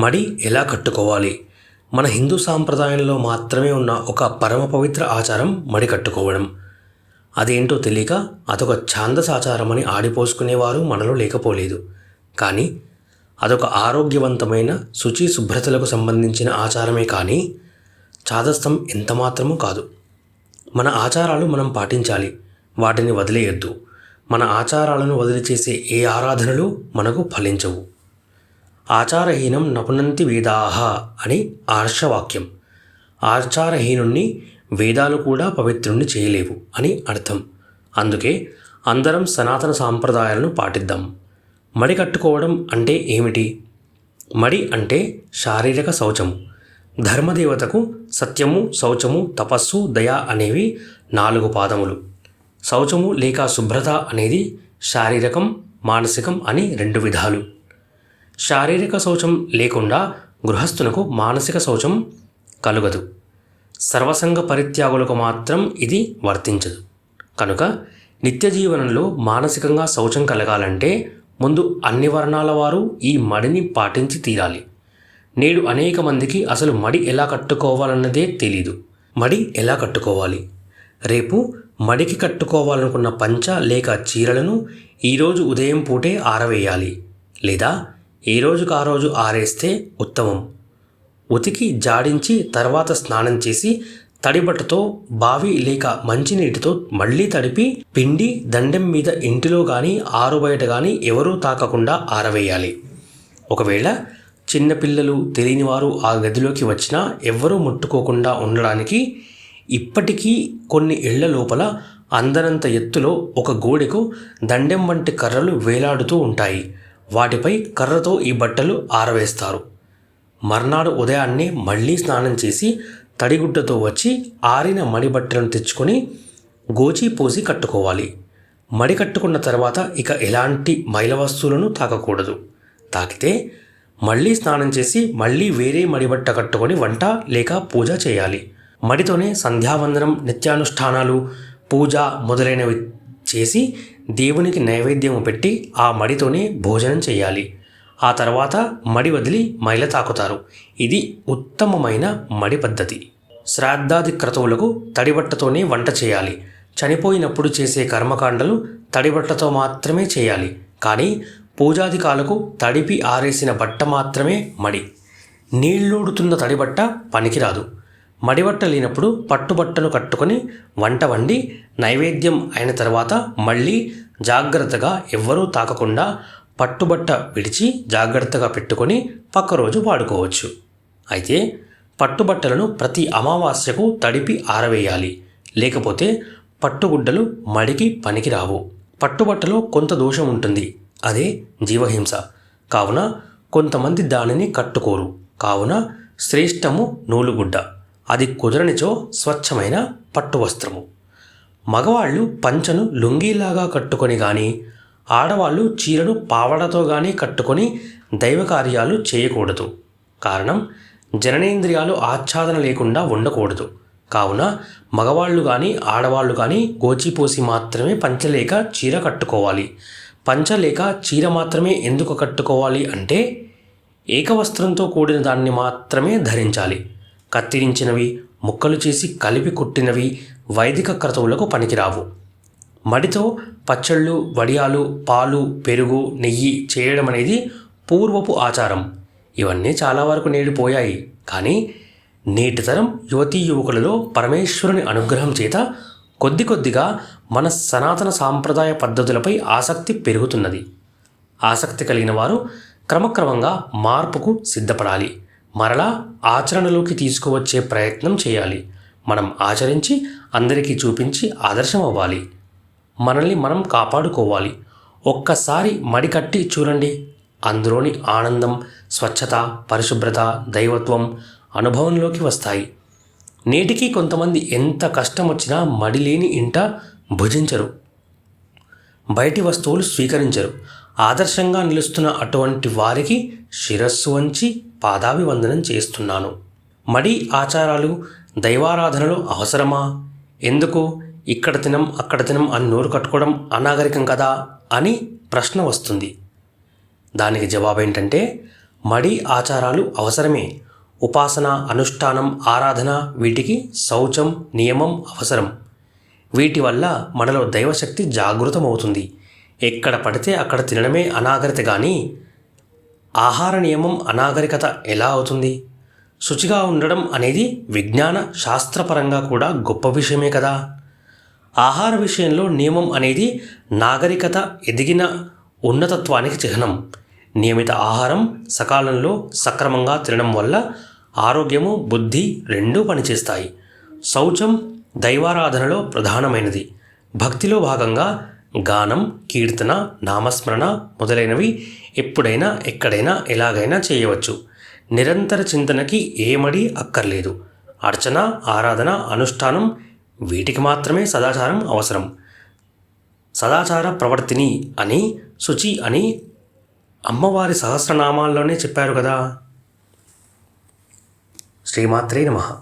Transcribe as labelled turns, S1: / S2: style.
S1: మడి ఎలా కట్టుకోవాలి? మన హిందూ సాంప్రదాయంలో మాత్రమే ఉన్న ఒక పరమ పవిత్ర ఆచారం మడి కట్టుకోవడం. అదేంటో తెలియక అదొక ఛాందసాచారం అని ఆడిపోసుకునేవారు మనలో లేకపోలేదు. కానీ అదొక ఆరోగ్యవంతమైన శుచి శుభ్రతలకు సంబంధించిన ఆచారమే కానీ చాదస్తం ఎంతమాత్రమూ కాదు. మన ఆచారాలు మనం పాటించాలి, వాటిని వదిలేయొద్దు. మన ఆచారాలను వదిలి చేసే ఏ ఆరాధనలు మనకు ఫలించవు. ఆచారహీనం నపునంతి వేదాహ అని ఆర్షవాక్యం. ఆచారహీనుణ్ణి వేదాలు కూడా పవిత్రుణ్ణి చేయలేవు అని అర్థం. అందుకే అందరం సనాతన సాంప్రదాయాలను పాటిద్దాం. మడి కట్టుకోవడం అంటే ఏమిటి? మడి అంటే శారీరక శౌచము. ధర్మదేవతకు సత్యము, శౌచము, తపస్సు, దయ అనేవి 4 పాదములు. శౌచము లేక శుభ్రత అనేది శారీరకం, మానసికం అని 2 విధాలు. శారీరక శౌచం లేకుండా గృహస్థునకు మానసిక శౌచం కలుగదు. సర్వసంగ పరిత్యాగులకు మాత్రం ఇది వర్తించదు. కనుక నిత్య జీవనంలో మానసికంగా శౌచం కలగాలంటే ముందు అన్ని వర్ణాల వారు ఈ మడిని పాటించి తీరాలి. నేడు అనేక మందికి అసలు మడి ఎలా కట్టుకోవాలన్నదే తెలీదు. మడి ఎలా కట్టుకోవాలి? రేపు మడికి కట్టుకోవాలనుకున్న పంచ లేక చీరలను ఈరోజు ఉదయం పూటే ఆరవేయాలి, లేదా ఏ రోజుకు ఆ రోజు ఆరేస్తే ఉత్తమం. ఉతికి జాడించి తర్వాత స్నానం చేసి తడిబట్టతో బావి లేక మంచినీటితో మళ్ళీ తడిపి పిండి దండెం మీద ఇంటిలో కానీ ఆరు బయట కానీ ఎవరూ తాకకుండా ఆరవేయాలి. ఒకవేళ చిన్నపిల్లలు తెలియని వారు ఆ గదిలోకి వచ్చినా ఎవ్వరూ ముట్టుకోకుండా ఉండడానికి ఇప్పటికీ కొన్ని ఇళ్ల లోపల అందనంత ఎత్తులో ఒక గోడెకు దండెం వంటి కర్రలు వేలాడుతూ ఉంటాయి. వాటిపై కర్రతో ఈ బట్టలు ఆరవేస్తారు. మర్నాడు ఉదయాన్నే మళ్ళీ స్నానం చేసి తడిగుడ్డతో వచ్చి ఆరిన మడి బట్టలను తెచ్చుకొని గోచి పోసి కట్టుకోవాలి. మడి కట్టుకున్న తర్వాత ఇక ఎలాంటి మైల వస్తువులను తాకకూడదు. తాకితే మళ్ళీ స్నానం చేసి మళ్ళీ వేరే మడిబట్ట కట్టుకొని వంట లేక పూజ చేయాలి. మడితోనే సంధ్యావందనం, నిత్యానుష్ఠానాలు, పూజ మొదలైనవి చేసి దేవునికి నైవేద్యం పెట్టి ఆ మడితోనే భోజనం చేయాలి. ఆ తర్వాత మడి వదిలి మైల తాకుతారు. ఇది ఉత్తమమైన మడి పద్ధతి. శ్రాద్ధాది క్రతువులకు తడిబట్టతోనే వంట చేయాలి. చనిపోయినప్పుడు చేసే కర్మకాండలు తడిబట్టతో మాత్రమే చేయాలి. కానీ పూజాదికాలకు తడిపి ఆరేసిన బట్ట మాత్రమే మడి. నీళ్ళూడుతున్న తడిబట్ట పనికిరాదు. మడిబట్ట లేనప్పుడు పట్టుబట్టను కట్టుకొని వంట వండి నైవేద్యం అయిన తర్వాత మళ్ళీ జాగ్రత్తగా ఎవ్వరూ తాకకుండా పట్టుబట్ట విడిచి జాగ్రత్తగా పెట్టుకొని పక్క రోజు వాడుకోవచ్చు. అయితే పట్టుబట్టలను ప్రతి అమావాస్యకు తడిపి ఆరవేయాలి. లేకపోతే పట్టుగుడ్డలు మడికి పనికిరావు. పట్టుబట్టలో కొంత దోషం ఉంటుంది, అదే జీవహింస. కావున కొంతమంది దానిని కట్టుకోరు. కావున శ్రేష్టము నూలుగుడ్డ, అది కుదరనిచో స్వచ్ఛమైన పట్టు వస్త్రము. మగవాళ్ళు పంచను లుంగీలాగా కట్టుకొని కానీ, ఆడవాళ్ళు చీరను పావడతో కానీ కట్టుకొని దైవ కార్యాలు చేయకూడదు. కారణం, జననేంద్రియాలు ఆచ్ఛాదన లేకుండా ఉండకూడదు. కావున మగవాళ్ళు కానీ ఆడవాళ్ళు కానీ గోచిపోసి మాత్రమే పంచలేక చీర కట్టుకోవాలి. పంచలేక చీర మాత్రమే ఎందుకు కట్టుకోవాలి అంటే ఏకవస్త్రంతో కూడిన దాన్ని మాత్రమే ధరించాలి. కత్తిరించినవి, ముక్కలు చేసి కలిపి కుట్టినవి వైదిక క్రతువులకు పనికిరావు. మడితో పచ్చళ్ళు, వడియాలు, పాలు, పెరుగు, నెయ్యి చేయడం అనేది పూర్వపు ఆచారం. ఇవన్నీ చాలా వరకు నేడు పోయాయి. కానీ నేటి తరం యువతీ యువకులలో పరమేశ్వరుని అనుగ్రహం చేత కొద్ది కొద్దిగా మన సనాతన సాంప్రదాయ పద్ధతులపై ఆసక్తి పెరుగుతున్నది. ఆసక్తి కలిగిన వారు క్రమక్రమంగా మార్పుకు సిద్ధపడాలి. మరలా ఆచరణలోకి తీసుకువచ్చే ప్రయత్నం చేయాలి. మనం ఆచరించి అందరికీ చూపించి ఆదర్శం అవ్వాలి. మనల్ని మనం కాపాడుకోవాలి. ఒక్కసారి మడి కట్టి చూడండి. అందులోని ఆనందం, స్వచ్ఛత, పరిశుభ్రత, దైవత్వం అనుభవంలోకి వస్తాయి. నేటికి కొంతమంది ఎంత కష్టం వచ్చినా మడి లేని ఇంట భుజించరు, బయటి వస్తువులు స్వీకరించరు. ఆదర్శంగా నిలుస్తున్న అటువంటి వారికి శిరస్సు వంచి పాదాభివందనం చేస్తున్నాను. మడి ఆచారాలు, దైవారాధనలు అవసరమా? ఎందుకు ఇక్కడ తినం అక్కడ తినం అని నోరు కట్టుకోవడం అనాగరికం కదా అని ప్రశ్న వస్తుంది. దానికి జవాబేంటంటే, మడి ఆచారాలు అవసరమే. ఉపాసన, అనుష్ఠానం, ఆరాధన వీటికి శౌచం, నియమం అవసరం. వీటి వల్ల మనలో దైవశక్తి జాగృతమవుతుంది. ఎక్కడ పడితే అక్కడ తినడమే అనాగరికత కానీ ఆహార నియమం అనాగరికత ఎలా అవుతుంది? శుచిగా ఉండడం అనేది విజ్ఞాన శాస్త్రపరంగా కూడా గొప్ప విషయమే కదా. ఆహార విషయంలో నియమం అనేది నాగరికత ఎదిగిన ఉన్నతత్వానికి చిహ్నం. నియమిత ఆహారం, సకాలంలో సక్రమంగా తినడం వల్ల ఆరోగ్యము, బుద్ధి రెండూ పనిచేస్తాయి. శౌచం దైవారాధనలో ప్రధానమైనది. భక్తిలో భాగంగా గానం, కీర్తన, నామస్మరణ మొదలైనవి ఎప్పుడైనా, ఎక్కడైనా, ఎలాగైనా చేయవచ్చు. నిరంతర చింతనకి ఏమడి అక్కర్లేదు. అర్చన, ఆరాధన, అనుష్ఠానం వీటికి మాత్రమే సదాచారం అవసరం. సదాచార ప్రవర్తిని అని, శుచి అని అమ్మవారి సహస్రనామాల్లోనే చెప్పారు కదా. శ్రీమాత్రే నమః.